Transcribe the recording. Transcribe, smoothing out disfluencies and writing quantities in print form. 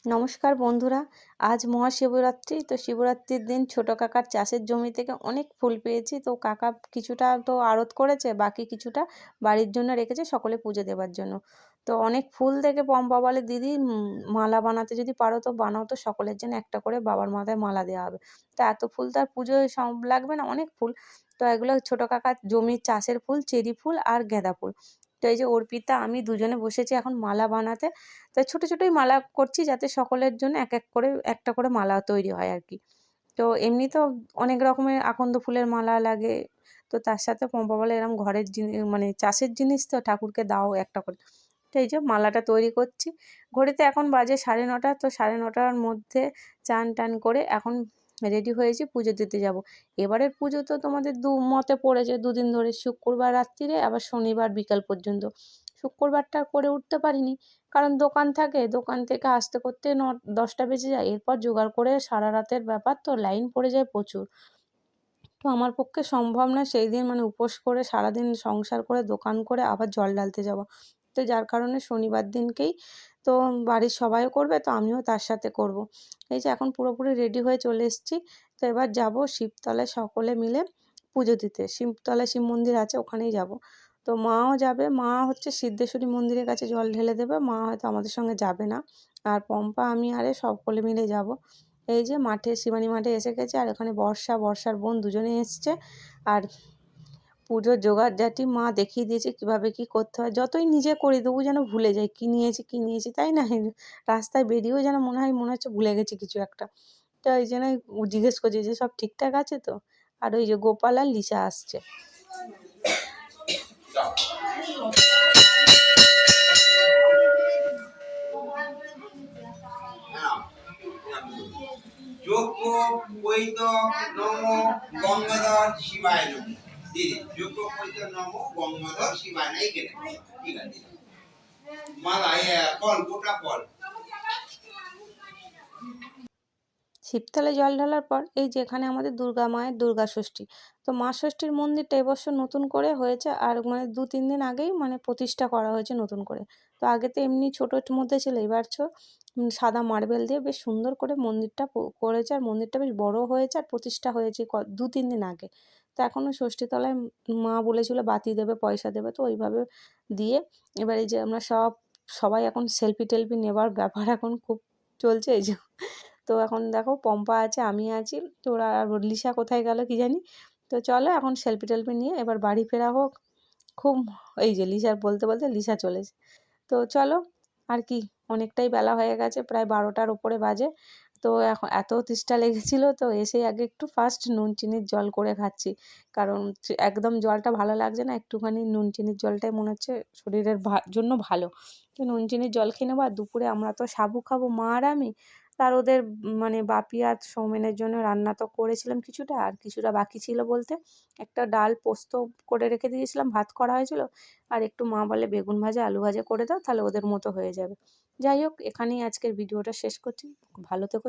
নমস্কার বন্ধুরা, আজ মহাশিবরাত্রি। তো শিবরাত্রির দিন ছোট কাকার চাষের জমি থেকে অনেক ফুল পেয়েছি। তো কাকা কিছুটা তো আড়ত করেছে, বাকি কিছুটা বাড়ির জন্য রেখেছে সকলে পুজো দেওয়ার জন্য। তো অনেক ফুল দেখে পম্পা বলে, দিদি মালা বানাতে যদি পারো তো বানাও, তো সকলের জন্য একটা করে বাবার মাথায় মালা দেওয়া হবে। তো এত ফুল তো আর পুজোয় সব লাগবে না, অনেক ফুল। তো এগুলো ছোট কাকার জমির চাষের ফুল, চেরি ফুল আর গাঁদা ফুল। তো এই যে অর্পিতা আমি দুজনে বসেছি এখন মালা বানাতে। তো ছোট ছোটই মালা করছি, যাতে সকলের জন্য এক এক করে একটা করে মালা তৈরি হয় আর কি। তো এমনি তো অনেক রকমের আকন্দ ফুলের মালা লাগে। তো তার সাথে পম্পা বলে, এরকম ঘরের জিনিস মানে চাষের জিনিস তো ঠাকুরকে দাও একটা করে। তো এই যে মালাটা তৈরি করছি। ঘড়িতে এখন বাজে 9:30। তো 9:30টার মধ্যে চান টান করে এখন রেডি হয়েছি, পুজো দিতে যাব। এবারের পুজো তো তোমাদের দু মতে পড়েছে, দুদিন ধরে, শুক্রবার রাত্রিরে আবার শনিবার বিকাল পর্যন্ত। শুক্রবারটা করে উঠতে পারিনি, কারণ দোকান থাকে, দোকান থেকে আসতে করতে 10টা বেজে যায়। এরপর জোগাড় করে সারা রাতের ব্যাপার, তো লাইন পড়ে যায় প্রচুর। তো আমার পক্ষে সম্ভব না সেই দিন মানে উপোস করে সারাদিন সংসার করে দোকান করে আবার জল ঢালতে যাওয়া। তো যার কারণে শনিবার দিনকেই তো বাড়ির সবাইও করবে, তো আমিও তার সাথে করব। এই যে এখন পুরোপুরি রেডি হয়ে চলে এসেছি। তো এবার যাব শিবতলায় সকলে মিলে পুজো দিতে। শিবতলায় শিব মন্দির আছে, ওখানেই যাব। তো মাও যাবে, মা হচ্ছে সিদ্ধেশ্বরী মন্দিরের কাছে জল ঢেলে দেবে, মা হয়তো আমাদের সঙ্গে যাবে না। আর পম্পা আমি আরে সকলে মিলে যাব। এই যে মাঠে, শিবানী মাঠে এসে গেছে, আর এখানে বর্ষার বোন দুজনে এসছে। আর পুজোর জোগাড়জাটি মা দেখিয়ে দিয়েছে কিভাবে কি করতে হয়। যতই নিজে করি তবু যেন ভুলে যাই কি নিয়েছি, তাই না? রাস্তায় বেরিয়েও যেন মনে হচ্ছে ভুলে গেছি কিছু একটা। তো এই জন্য জিজ্ঞেস করছি যে সব ঠিকঠাক আছে তো। আর ওই যে গোপাল আর লিসা আসছে। যোগ্য বৈত নম গঙ্গাধর শিবায় নম। দিদি যোগ্য বৈত নম গঙ্গাধর শিবায় নাই কেন? ঠিক আছে, মালা ফল, গোটা ফল। শিবতলায় জল ঢালার পর এই যে এখানে আমাদের দুর্গা মায়ের দুর্গা ষষ্ঠী। তো মা ষষ্ঠীর মন্দিরটা এবছর নতুন করে হয়েছে, আর মানে 2-3 দিন আগেই মানে প্রতিষ্ঠা করা হয়েছে নতুন করে। তো আগে তো এমনি ছোটোর মধ্যে ছিল, এবার সাদা মার্বেল দিয়ে বেশ সুন্দর করে মন্দিরটা করেছে, আর মন্দিরটা বেশ বড় হয়েছে, আর প্রতিষ্ঠা হয়েছে 2-3 দিন আগে। তো এখনও ষষ্ঠীতলায় মা বলেছিল বাতি দেবে, পয়সা দেবে, তো ওইভাবে দিয়ে এবার এই যে আমরা সবাই এখন সেলফি টেলফি নেবার ব্যাপার এখন খুব চলছে। এই যে তো এখন দেখো পম্পা আছে, আমি আছি, তো ওরা লিসা কোথায় গেল কি জানি। তো চলো এখন সেলফি টেলফি নিয়ে এবার বাড়ি ফেরা হোক। খুব এই যে লিসার বলতে বলতে লিসা চলেছে। তো চলো, আর কি, অনেকটাই বেলা হয়ে গেছে, প্রায় 12টার উপরে বাজে। তো এখন এত তেষ্টা লেগেছিল, তো এসেই আগে একটু ফার্স্ট নুন চিনির জল করে খাচ্ছি। কারণ একদম জলটা ভালো লাগছে না, একটুখানি নুন চিনির জলটাই মনে হচ্ছে শরীরের জন্য ভালো। তো নুন চিনির জল খেয়ে নেবো। আর দুপুরে আমরা তো সাবু খাবো, মা আর আমি। তার ওদের মানে বাপি আর সৌমেনের জন্য রান্না তো করেছিলাম কিছুটা, আর কিছুটা বাকি ছিল বলতে একটা ডাল পোস্ত করে রেখে দিয়েছিলাম, ভাত করা হয়েছিল। আর একটু মা বলে বেগুন ভাজা আলু ভাজা করে দাও, তাহলে ওদের মতো হয়ে যাবে। যাই হোক, এখানেই আজকের ভিডিওটা শেষ করছি। ভালো থেকো।